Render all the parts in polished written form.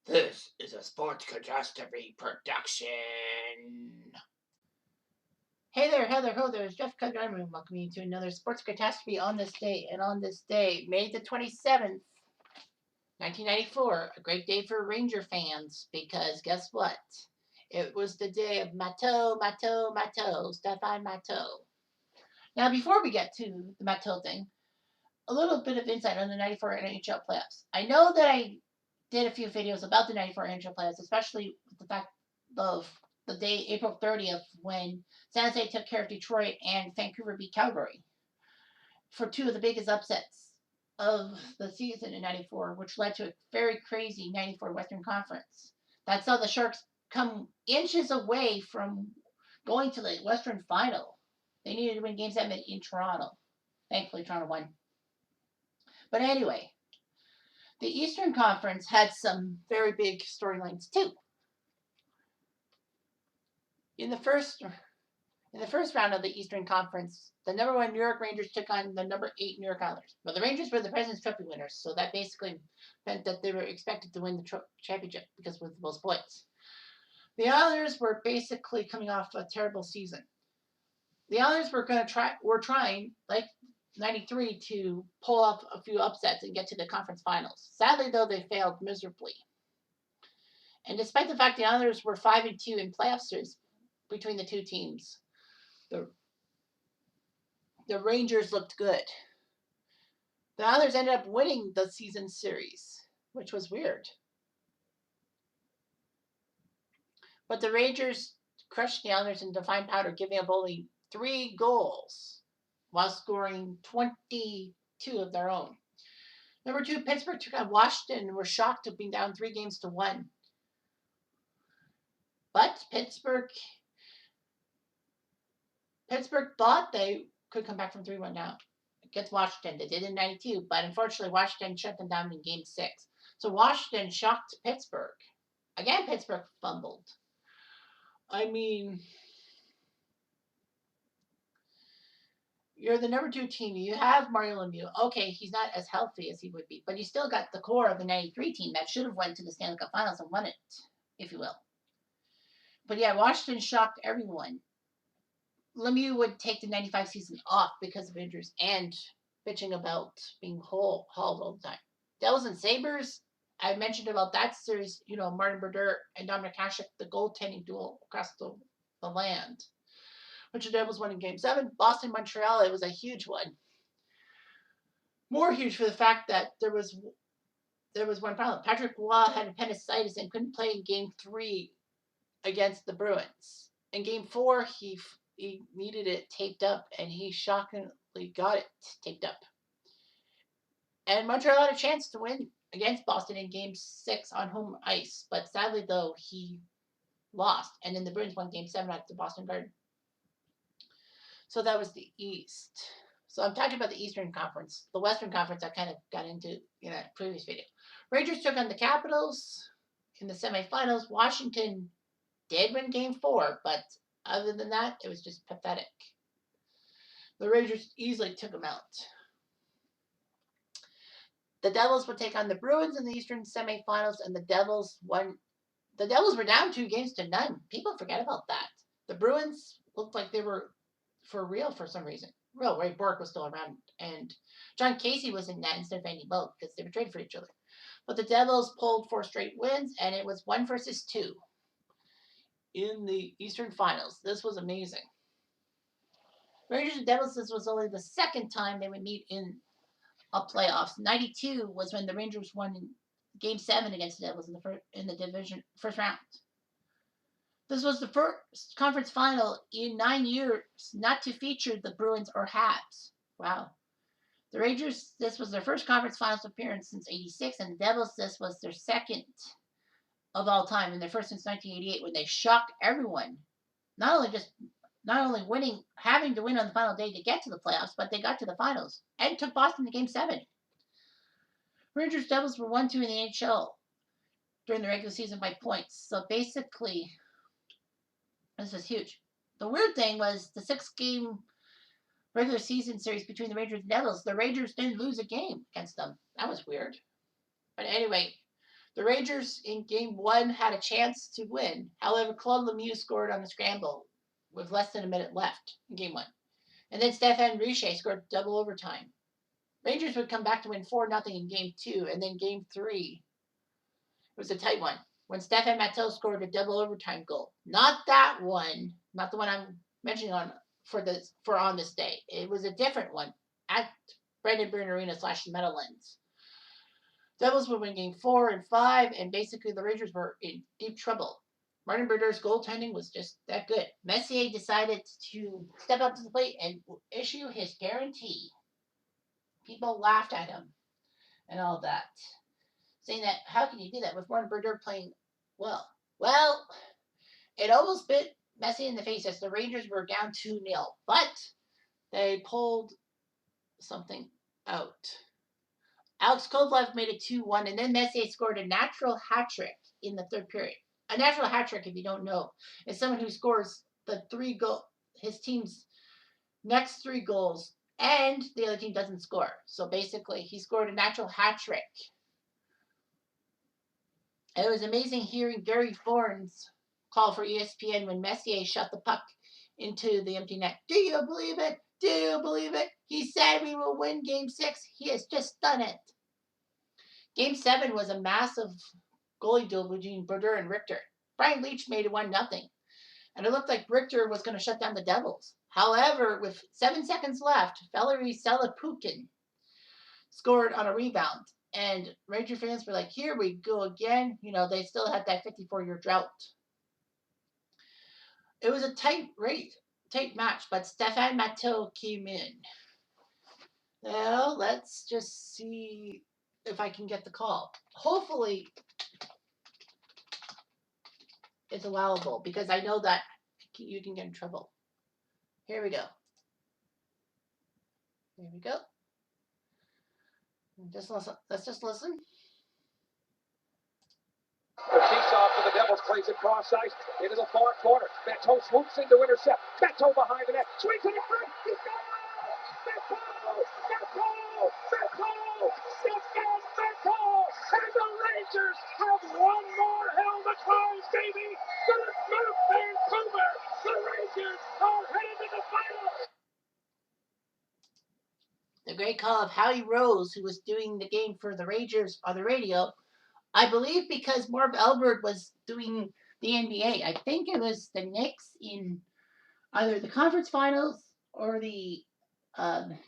This is a Sports Catastrophe production. Hey there, Heather, ho there, it's Jeff Cutastrophe welcoming you to another Sports Catastrophe on this day. And on this day, May the 27th, 1994, a great day for Ranger fans because guess what? It was the day of MATTEAU, Stefan MATTEAU. Now, before we get to the MATTEAU thing, a little bit of insight on the 94 NHL playoffs. I know that I did a few videos about the 94 NHL playoffs, especially with the fact of the day, April 30th, when San Jose took care of Detroit and Vancouver beat Calgary for two of the biggest upsets of the season in 94, which led to a very crazy 94 Western Conference. That saw the Sharks come inches away from going to the Western Final. They needed to win Game 7 in Toronto. Thankfully, Toronto won. But anyway, the Eastern Conference had some very big storylines too. In the first round of the Eastern Conference, the number 1 New York Rangers took on the number 8 New York Islanders. Well, the Rangers were the President's Trophy winners, so that basically meant that they were expected to win the championship because with the most points. The Islanders were basically coming off a terrible season. The Islanders were trying, like 93, to pull off a few upsets and get to the conference finals. Sadly, though, they failed miserably. And despite the fact the Islanders were 5-2 in playoff series between the two teams, the Rangers looked good. The Islanders ended up winning the season series, which was weird. But the Rangers crushed the Islanders in fine powder, giving up only 3 goals while scoring 22 of their own. Number 2, Pittsburgh took on Washington and were shocked to be down 3-1. But Pittsburgh thought they could come back from 3-1 down against Washington. They did in 92, but unfortunately Washington shut them down in Game 6. So Washington shocked Pittsburgh. Again, Pittsburgh fumbled. I mean, you're the number 2 team. You have Mario Lemieux. Okay, he's not as healthy as he would be, but you still got the core of the 93 team that should have went to the Stanley Cup Finals and won it, if you will. But yeah, Washington shocked everyone. Lemieux would take the 95 season off because of injuries and bitching about being hauled all the time. Devils and Sabres, I mentioned about that series, Martin Brodeur and Dominic Hasek, the goaltending duel across the land, which the Devils won in Game 7. Boston, Montreal, it was a huge one. More huge for the fact that there was one problem. Patrick Roy had appendicitis and couldn't play in Game 3 against the Bruins. In Game 4, he needed it taped up, and he shockingly got it taped up. And Montreal had a chance to win against Boston in Game 6 on home ice, but sadly, though, he lost. And then the Bruins won Game 7 at the Boston Garden. So that was the East. So I'm talking about the Eastern Conference. The Western Conference I kind of got into in a previous video. Rangers took on the Capitals in the semifinals. Washington did win Game 4, but other than that, it was just pathetic. The Rangers easily took them out. The Devils would take on the Bruins in the Eastern semifinals, and the Devils won. The Devils were down 2-0. People forget about that. The Bruins looked like they were for real for some reason. Ray Bourque was still around, and John Casey was in net instead of Andy Boat because they were traded for each other. But the Devils pulled 4 straight wins, and it was 1-2 in the Eastern Finals. This was amazing. Rangers and Devils, this was only the second time they would meet in a playoffs. 92 was when the Rangers won in Game 7 against the Devils in the division first round. This was the first conference final in 9 years not to feature the Bruins or Habs. Wow. The Rangers, this was their first conference finals appearance since 86, and the Devils, this was their second of all time, and their first since 1988, when they shocked everyone. Not only winning, having to win on the final day to get to the playoffs, but they got to the finals and took Boston to Game 7. Rangers Devils were 1-2 in the NHL during the regular season by points. So basically, this was huge. The weird thing was the 6-game regular season series between the Rangers and Devils. The Rangers didn't lose a game against them. That was weird. But anyway, The Rangers in Game 1 had a chance to win. However, Claude Lemieux scored on the scramble with less than a minute left in Game 1. And then Stéphane Richer scored double overtime. Rangers would come back to win 4-0 in Game 2, and then Game 3 was a tight one when Stéphane MATTEAU scored a double overtime goal. Not that one, not the one I'm mentioning for on this day. It was a different one at Brendan Byrne Arena / Meadowlands. Devils would win Game 4 and 5, and basically the Rangers were in deep trouble. Martin Berdeur's goaltending was just that good. Messier decided to step up to the plate and issue his guarantee. People laughed at him and all that, saying that how can you do that with Martin Brodeur playing well? Well, it almost bit Messier in the face as the Rangers were down 2-0, but they pulled something out. Alex Kovalev made it 2-1, and then Messier scored a natural hat trick in the third period. A natural hat trick, if you don't know, is someone who scores his team's next 3 goals, and the other team doesn't score. So basically, he scored a natural hat trick. It was amazing hearing Gary Thorne's call for ESPN when Messier shot the puck into the empty net. Do you believe it? Do you believe it? He said we will win Game 6. He has just done it. Game 7 was a massive goalie duel between Brodeur and Richter. Brian Leetch made it 1-0, and it looked like Richter was going to shut down the Devils. However, with 7 seconds left, Valery Selepukin scored on a rebound, and Ranger fans were like, here we go again. You know, they still had that 54-year drought. It was a tight match, but Stéphane MATTEAU came in. Well, let's just see if I can get the call. Hopefully, it's allowable because I know that you can get in trouble. Here we go. Here we go. Just listen. Let's just listen. The face-off for the Devils plays it cross ice into the far corner. MATTEAU swoops in to intercept. MATTEAU behind the net. Swings it in front. He's got it! MATTEAU! MATTEAU! MATTEAU! Stéphane MATTEAU! And the Rangers have one more helmet prize, baby! Philip Vancouver! The Rangers are headed to the finals! The great call of Howie Rose, who was doing the game for the Rangers on the radio, I believe because Marv Albert was doing the NBA. I think it was the Knicks in either the conference finals or the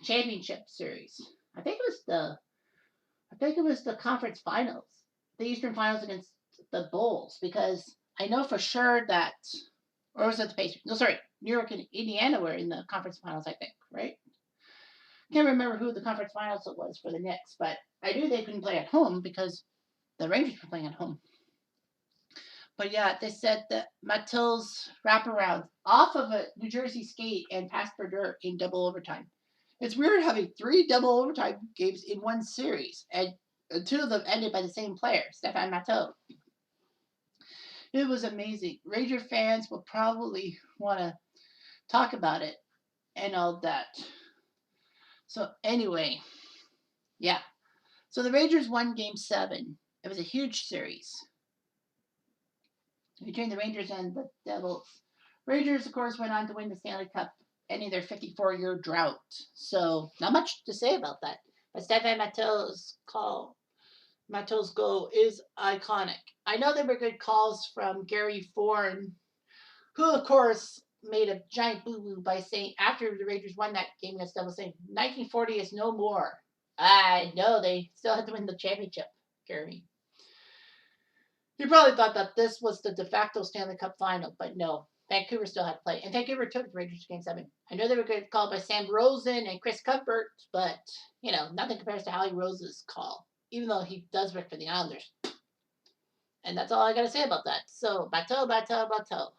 championship series. I think it was the conference finals, the Eastern Finals against the Bulls, because I know for sure that, or was it the Pacers? No, sorry, New York and Indiana were in the conference finals, I think, right? Can't remember who the conference finals it was for the Knicks, but I knew they couldn't play at home because the Rangers were playing at home. But yeah, they said that MATTEAU's wraparound off of a New Jersey skate and past Brodeur in double overtime. It's weird having 3 double overtime games in one series, and 2 of them ended by the same player, Stéphane MATTEAU. It was amazing. Ranger fans will probably want to talk about it and all that. So anyway, yeah. So the Rangers won Game 7. It was a huge series between the Rangers and the Devils. Rangers, of course, went on to win the Stanley Cup, ending their 54-year drought. So not much to say about that. But Stéphane MATTEAU's goal is iconic. I know there were good calls from Gary Thorne, who, of course, made a giant boo-boo by saying, after the Rangers won that game against Devils, saying, 1940 is no more. I know they still had to win the championship, Gary. You probably thought that this was the de facto Stanley Cup final, but no. Vancouver still had to play. And Vancouver took the Rangers to Game 7. I know they were good called by Sam Rosen and Chris Cuthbert, but, you know, nothing compares to Howie Rose's call, even though he does work for the Islanders. And that's all I got to say about that. So, MATTEAU.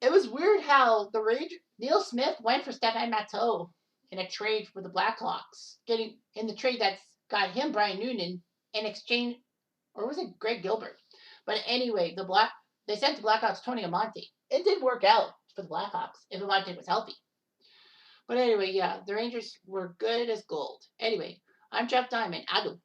It was weird how the Rangers, Neil Smith went for Stéphane MATTEAU in a trade for the Blackhawks, getting in the trade that's got him Brian Noonan in exchange, or was it Greg Gilbert? But anyway, they sent the Blackhawks Tony Amonte. It did work out for the Blackhawks if Amonte was healthy. But anyway, yeah, the Rangers were good as gold. Anyway, I'm Jeff Diamond. Adieu.